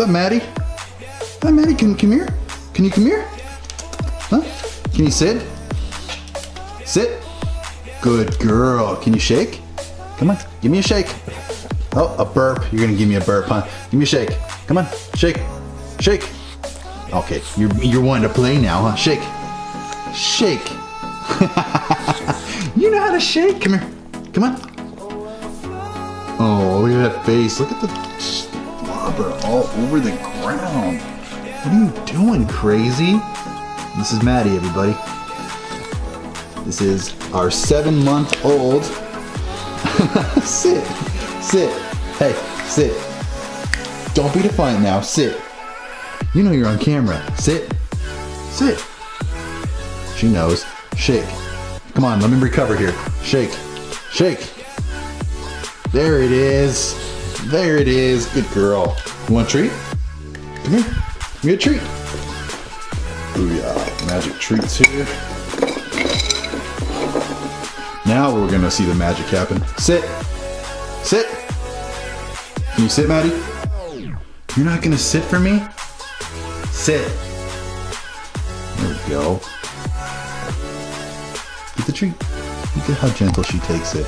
What's up, Maddie? Hi, Maddie, can you come here? Can you come here? Huh? Can you sit? Sit. Good girl. Can you shake? Come on, give me a shake. Oh, a burp. You're gonna give me a burp, huh? Give me a shake. Come on, shake. Shake. Okay, you're wanting to play now, huh? Shake. Shake. You know how to shake. Come here. Come on. Oh, look at that face. Look at the slobber all over the ground. What are you doing, crazy? This is Maddie, everybody. This is our 7-month-old. Sit. Sit. Hey, sit. Don't be defiant now. Sit. You know you're on camera. Sit. Sit. She knows. Shake. Come on, let me recover here. Shake. Shake. There it is. There it is. Good girl. You want a treat? Come here. Give me a treat. Booyah. Magic treats here. Now we're gonna see the magic happen. Sit. Sit. Can you sit, Maddie? You're not gonna sit for me? Sit. There we go. Get the treat. Look at how gentle she takes it.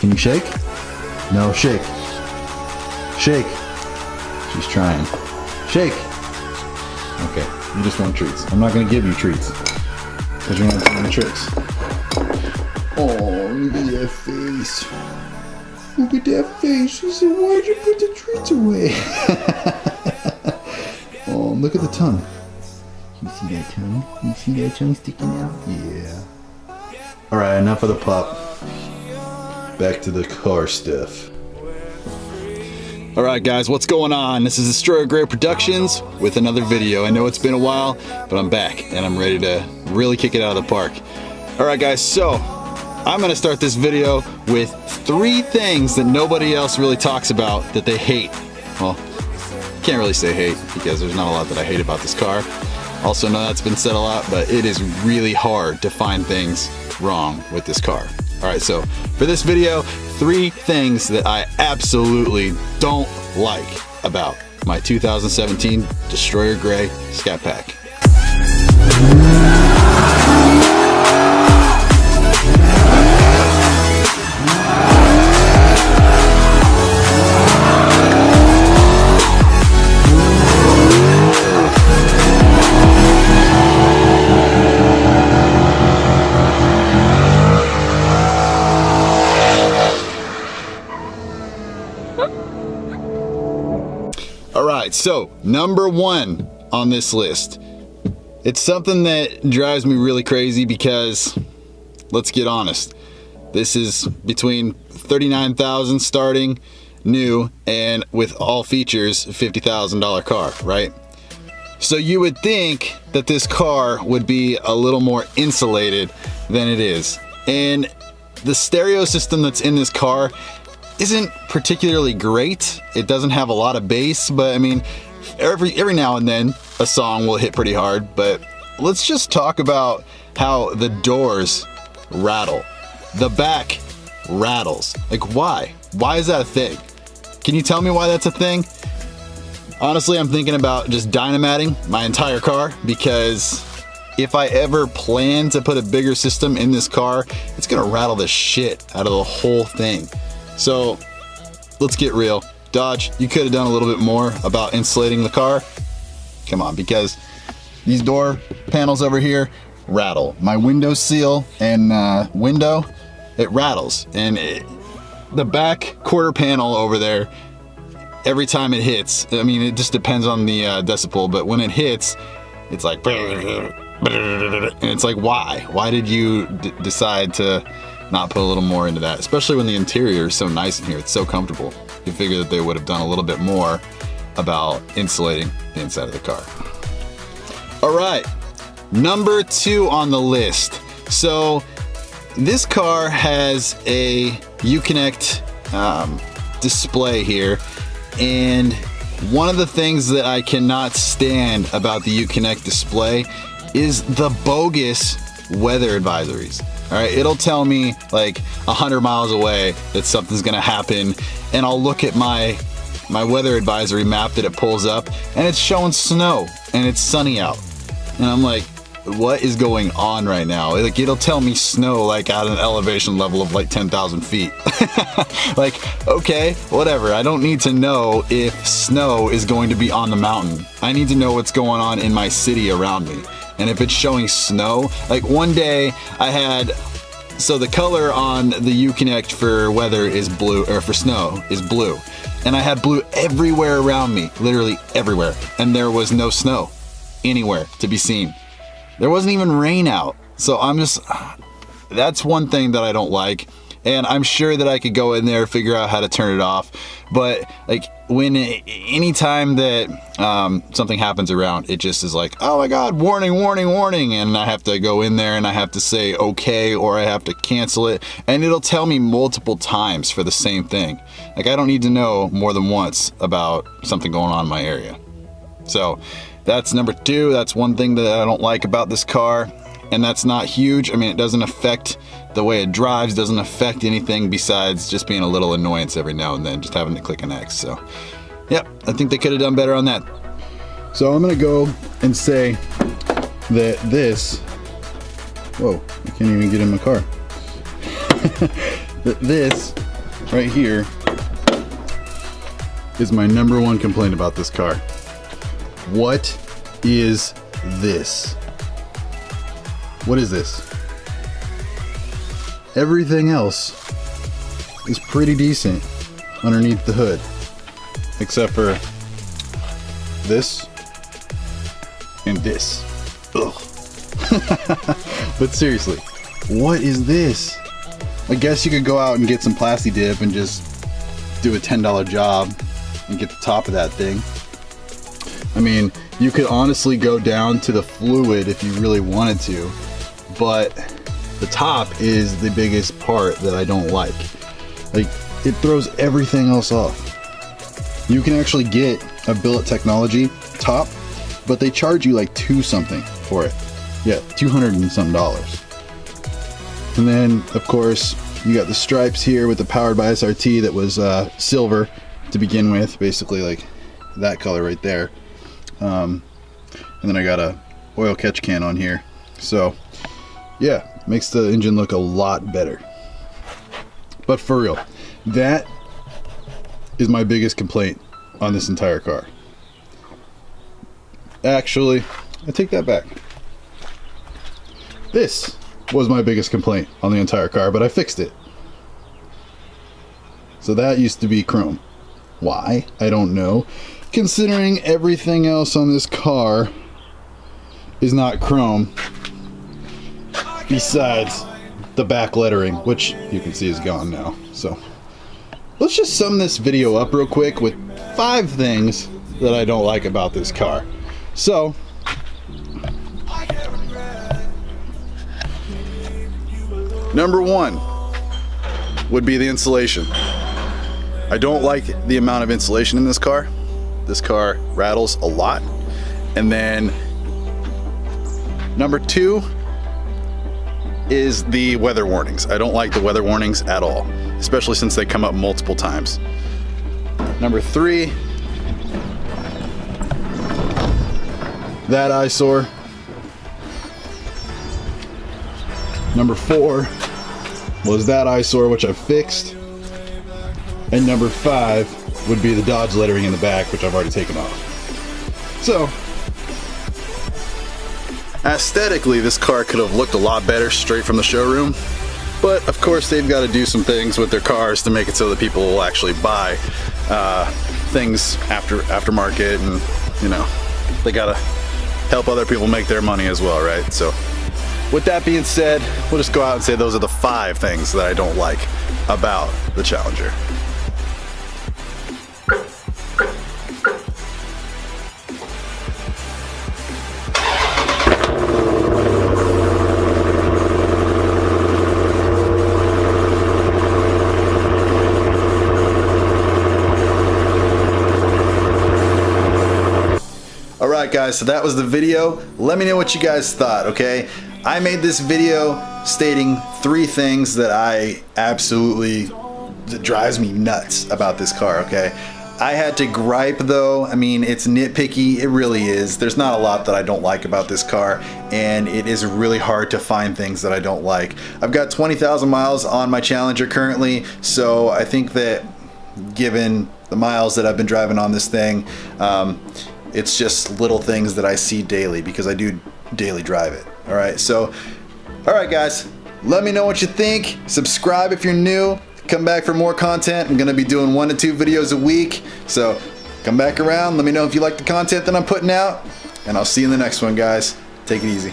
Can you shake? No, shake. Shake. She's trying. Shake. Okay, you just want treats. I'm not gonna give you treats because you're not doing the tricks. Oh, look at that face. Look at that face. She said, why'd you put the treats away? Oh, look at the tongue. You see that tongue? You see that tongue sticking out? Yeah. Alright, enough of the pup. Back to the car stuff. Alright guys, what's going on? This is Destroyer Gray Productions with another video. I know it's been a while, but I'm back and I'm ready to really kick it out of the park. Alright guys, so I'm going to start this video with 3 things that nobody else really talks about that they hate. Well, can't really say hate because there's not a lot that I hate about this car. Also know that's been said a lot, but it is really hard to find things wrong with this car. Alright, so for this video, 3 things that I absolutely don't like about my 2017 Destroyer Gray Scatpack. Alright, so number 1 on this list. It's something that drives me really crazy because, let's get honest, this is between $39,000 starting new and with all features $50,000 car, right? So you would think that this car would be a little more insulated than it is. And the stereo system that's in this car isn't particularly great. It doesn't have a lot of bass, but I mean, every now and then a song will hit pretty hard. But let's just talk about how the doors rattle. The back rattles. Like, why? Why is that a thing? Can you tell me why that's a thing? Honestly, I'm thinking about just dynamiting my entire car, because if I ever plan to put a bigger system in this car, it's gonna rattle the shit out of the whole thing. So let's get real. Dodge, you could have done a little bit more about insulating the car. Come on, because these door panels over here rattle. My window seal and window, it rattles. And the back quarter panel over there, every time it hits, I mean, it just depends on the decibel, but when it hits, it's like, and it's like, why? Why did you decide to not put a little more into that? Especially when the interior is so nice in here, it's so comfortable. You figure that they would have done a little bit more about insulating the inside of the car. All right, number 2 on the list. So this car has a Uconnect display here, and one of the things that I cannot stand about the Uconnect display is the bogus weather advisories. All right, it'll tell me like 100 miles away that something's gonna happen, and I'll look at my my weather advisory map that it pulls up, and it's showing snow and it's sunny out. And I'm like, what is going on right now? Like, it'll tell me snow like at an elevation level of like 10,000 feet. Like, okay, whatever. I don't need to know if snow is going to be on the mountain. I need to know what's going on in my city around me. And if it's showing snow, like one day I had, so the color on the Uconnect for weather is blue, or for snow is blue. And I had blue everywhere around me, literally everywhere. And there was no snow anywhere to be seen. There wasn't even rain out. So I'm just, that's one thing that I don't like. And I'm sure that I could go in there, figure out how to turn it off. But like anytime that something happens around, it just is like, oh my God, warning, warning, warning. And I have to go in there and I have to say okay, or I have to cancel it. And it'll tell me multiple times for the same thing. Like, I don't need to know more than once about something going on in my area. So that's number 2. That's one thing that I don't like about this car. And that's not huge. I mean, it doesn't affect the way it drives, doesn't affect anything besides just being a little annoyance every now and then, just having to click an X. So, yep, I think they could have done better on that. So I'm gonna go and say that this, whoa, I can't even get in my car. That this right here is my number 1 complaint about this car. What is this? What is this? Everything else is pretty decent underneath the hood, except for this and this. Ugh. But seriously, what is this? I guess you could go out and get some Plasti Dip and just do a $10 job and get the top of that thing. I mean, you could honestly go down to the fluid if you really wanted to, but the top is the biggest part that I don't like. Like, it throws everything else off. You can actually get a Billet Technology top, but they charge you like $2 something for it. Yeah, $200 and some dollars. And then, of course, you got the stripes here with the Powered by SRT that was silver to begin with, basically like that color right there. And then I got a oil catch can on here. So, yeah, makes the engine look a lot better. But for real, that is my biggest complaint on this entire car. Actually, I take that back. This was my biggest complaint on the entire car, but I fixed it. So that used to be chrome. Why? I don't know. Considering everything else on this car is not chrome, besides the back lettering, which you can see is gone now. So let's just sum this video up real quick with 5 things that I don't like about this car. So number 1 would be the insulation. I don't like the amount of insulation in this car. This car rattles a lot. And then number 2 is the weather warnings. I don't like the weather warnings at all, especially since they come up multiple times. Number 3, that eyesore. Number 4 was that eyesore, which I fixed. And number 5 would be the Dodge lettering in the back, which I've already taken off. So, aesthetically, this car could have looked a lot better straight from the showroom. But of course, they've got to do some things with their cars to make it so that people will actually buy things aftermarket, and you know, they got to help other people make their money as well, right? So with that being said, we'll just go out and say those are the 5 things that I don't like about the Challenger. Alright guys, so that was the video. Let me know what you guys thought, okay? I made this video stating 3 things that I absolutely, that drives me nuts about this car, okay? I had to gripe though. I mean, it's nitpicky, it really is. There's not a lot that I don't like about this car, and it is really hard to find things that I don't like. I've got 20,000 miles on my Challenger currently, so I think that given the miles that I've been driving on this thing, it's just little things that I see daily because I do daily drive it. All right, so, all right guys, let me know what you think. Subscribe if you're new. Come back for more content. I'm gonna be doing 1 to 2 videos a week. So come back around. Let me know if you like the content that I'm putting out. And I'll see you in the next one, guys. Take it easy.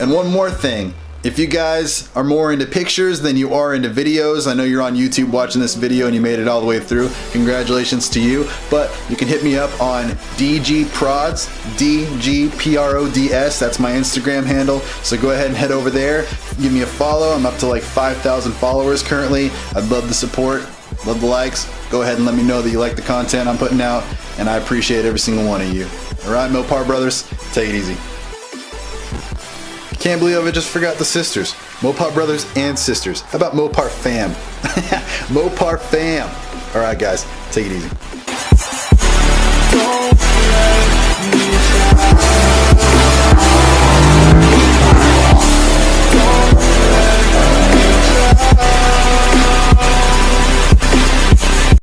And one more thing. If you guys are more into pictures than you are into videos, I know you're on YouTube watching this video and you made it all the way through. Congratulations to you. But you can hit me up on DGProds, DGPRODS. That's my Instagram handle. So go ahead and head over there. Give me a follow. I'm up to like 5,000 followers currently. I'd love the support, love the likes. Go ahead and let me know that you like the content I'm putting out, and I appreciate every single one of you. All right, Mopar brothers, take it easy. Can't believe I just forgot the sisters. Mopar brothers and sisters. How about Mopar fam? Mopar fam. All right, guys, take it easy.